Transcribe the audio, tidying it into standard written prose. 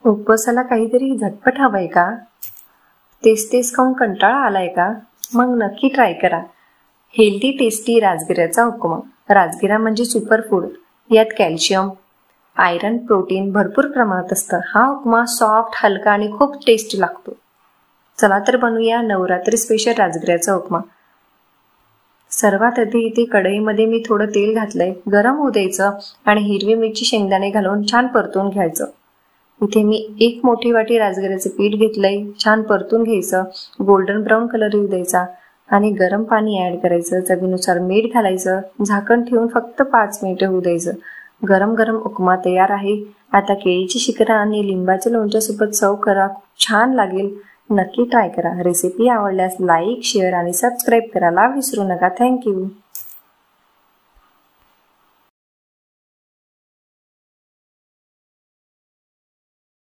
उपवासाला काहीतरी झटपट हवंय का? तेच तेच खाऊन कंटाळा आलाय का? मग नक्की ट्राय करा हेल्दी टेस्टी राजगिऱ्याचा उपमा. राजगिरा म्हणजे सुपरफूड. यात कॅल्शियम, आयरन, प्रोटीन भरपूर प्रमाणात असतं. हा उपमा सॉफ्ट, हलका आणि खूप टेस्टी लागतो. चला तर बनवूया नवरात्री स्पेशल राजगिऱ्याचा उपमा. सर्वात आधी इथे कढईमध्ये मी थोडं तेल घातलंय. गरम होऊ द्यायचं आणि हिरवी मिरची, शेंगदाणे घालून छान परतून घ्यायचं. इथे मी 1 मोठी वाटी राजगिऱ्याचं पीठ घेतलंय. छान परतून घ्यायचं. गोल्डन ब्राऊन कलर येऊ द्यायचा आणि गरम पाणी ऍड करायचं. चवीनुसार मीठ घालायचं. झाकण ठेवून फक्त 5 मिनिटं होऊ द्यायचं. गरम गरम उपमा तयार आहे. आता केळीची शिकरं आणि लिंबाच्या लोणच्यासोबत सर्व करा. खूप छान लागेल. नक्की ट्राय करा. रेसिपी आवडल्यास लाईक, शेअर आणि सबस्क्राईब करायला विसरू नका. थँक्यू.